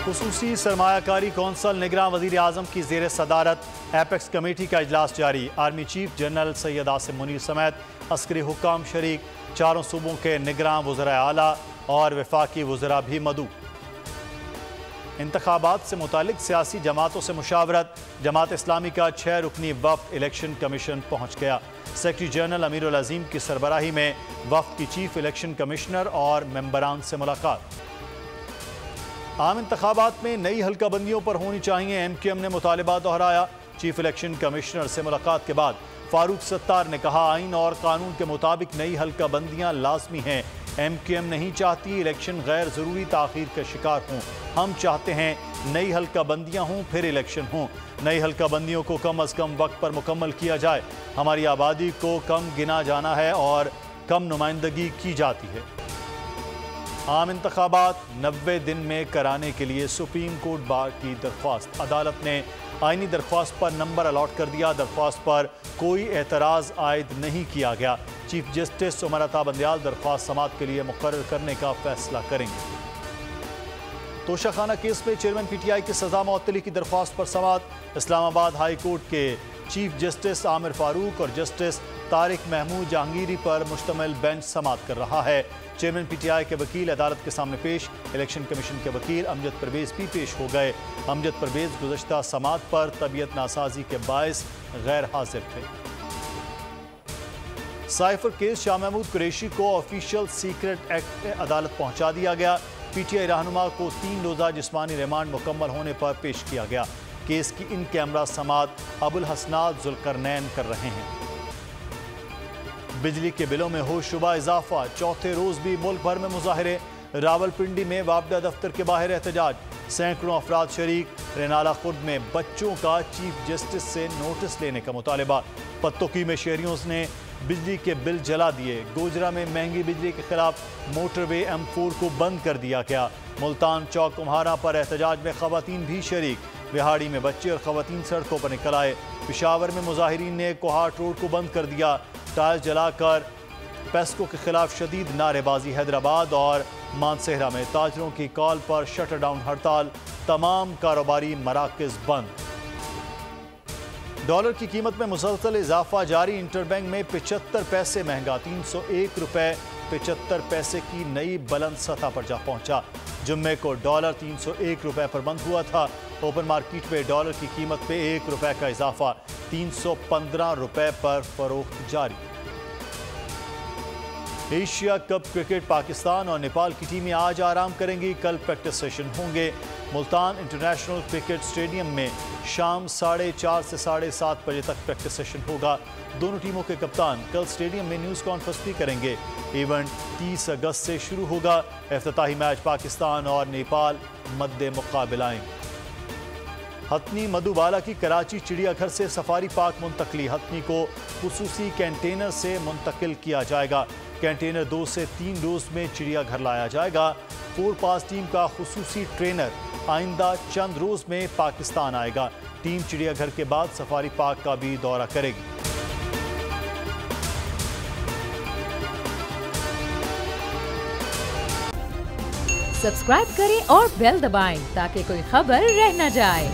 خصوصی سرمایہ کاری کونسل نگراں وزیر اعظم کی زیر صدارت ایپیکس کمیٹی کا اجلاس جاری۔ Army chief general Syed Asim Munir سمیت عسکری حکام شریک، چاروں صوبوں کے نگراں وزراء اعلیٰ اور وفاقی وزراء بھی مدعو۔ انتخابات سے متعلق سیاسی جماعتوں سے مشاورت، جماعت اسلامی کا 6 رکنی وفد الیکشن کمیشن پہنچ گیا۔ سیکرٹری جنرل امیر العظیم کی سربراہی میں وفد کی چیف الیکشن کمشنر اور ممبران سے ملاقات۔ عام انتخابات میں نئی حلقہ بندیوں پر ہونی چاہیے، ایم کیو ایم نے مطالبہ دہرایا۔ چیف الیکشن کمشنر سے ملاقات کے بعد فاروق ستار نے کہا، آئین اور قانون کے مطابق نئی حلقہ بندیاں لازمی ہیں۔ ایم کیو ایم نہیں چاہتی الیکشن غیر ضروری تاخیر کا شکار ہوں۔ ہم چاہتے ہیں نئی حلقہ بندیاں ہوں پھر الیکشن ہوں۔ نئی حلقہ بندیوں کو کم از کم وقت پر مکمل کیا جائے۔ ہماری آبادی کو کم گنا جانا ہے اور کم نمائندگی کی جاتی ہے۔ عام انتخابات 90 دن میں کرانے کے لیے سپریم کورٹ بار کی درخواست۔ عدالت نے آئینی درخواست پر نمبر الاٹ کر دیا۔ درخواست پر کوئی اعتراض عائد نہیں کیا گیا۔ چیف جسٹس عمر عطا بندیال درخواست سماعت کے لیے مقرر کرنے کا فیصلہ کریں گے۔ توشہ خانہ کیس میں چیئرمین پی ٹی آئی کی سزا معطلی کی درخواست پر سماعت۔ اسلام آباد ہائی کورٹ کے چیف جسٹس عامر فاروق اور جسٹس طارق محمود جہانگیری پر مشتمل بینچ سماعت کر رہا ہے۔ چیئرمین پی ٹی آئی کے وکیل عدالت کے سامنے پیش۔ الیکشن کمیشن کے وکیل امجد پرویز بھی پیش ہو گئے۔ امجد پرویز گزشتہ سماعت پر طبیعت ناسازی کے باعث غیر حاضر تھے۔ سائفر کیس شاہ محمود قریشی کو آفیشل سیکرٹ ایکٹ میں عدالت پہنچا دیا گیا۔ پی ٹی آئی رہنما کو 3 روزہ جسمانی ریمانڈ مکمل ہونے پر پیش کیا گیا۔ کیس کی ان کیمرہ سماعت ابوالحسنات ذوالقرنین کر رہے ہیں۔ بجلی کے بلوں میں ہو شبہ اضافہ، چوتھے روز بھی ملک بھر میں مظاہرے۔ راولپنڈی میں وابڈہ دفتر کے باہر احتجاج، سینکڑوں افراد شریک۔ رینالہ خرد میں بچوں کا چیف جسٹس سے نوٹس لینے کا مطالبہ۔ پتوکی میں شہریوں نے بجلی کے بل جلا دیے۔ گوجرہ میں مہنگی بجلی کے خلاف موٹر وے M4 کو بند کر دیا گیا۔ ملتان چوک کمہارا پر احتجاج میں خواتین بھی شریک۔ بہاڑی میں بچے اور خواتین سڑکوں پر نکل آئے۔ پشاور میں مظاہرین نے کوہاٹ روڈ کو بند کر دیا۔ ٹائر جلا کر پیسکو کے خلاف شدید نعرے بازی۔ حیدرآباد اور مانسہرہ میں تاجروں کی کال پر شٹر ڈاؤن ہڑتال، تمام کاروباری مراکز بند۔ ڈالر کی قیمت میں مسلسل اضافہ جاری۔ انٹر بینک میں 75 پیسے مہنگا، 301 روپے 75 پیسے کی نئی بلند سطح پر جا پہنچا۔ جمعے کو ڈالر 301 روپے پر بند ہوا تھا۔ اوپن مارکیٹ میں ڈالر کی قیمت پہ 1 روپے کا اضافہ، 315 روپے پر فروخت جاری۔ ایشیا کپ کرکٹ، پاکستان اور نیپال کی ٹیمیں آج آرام کریں گی۔ کل پریکٹس سیشن ہوں گے۔ ملتان انٹرنیشنل کرکٹ اسٹیڈیم میں شام 4:30 سے 7:30 بجے تک پریکٹس سیشن ہوگا۔ دونوں ٹیموں کے کپتان کل اسٹیڈیم میں نیوز کانفرنس بھی کریں گے۔ ایونٹ 30 اگست سے شروع ہوگا۔ افتتاحی میچ پاکستان اور نیپال مد مقابل آئیں گے۔ ہتھنی مدھو بالا کی کراچی چڑیا گھر سے سفاری پارک منتقلی۔ ہتھنی کو خصوصی کنٹینر سے منتقل کیا جائے گا۔ کنٹینر 2 سے 3 روز میں چڑیا گھر لایا جائے گا۔ 4 پاس ٹیم کا خصوصی ٹرینر آئندہ چند روز میں پاکستان آئے گا۔ ٹیم چڑیا گھر کے بعد سفاری پارک کا بھی دورہ کرے گی۔ سبسکرائب کریں اور بیل دبائیں تاکہ کوئی خبر رہ نہ جائے۔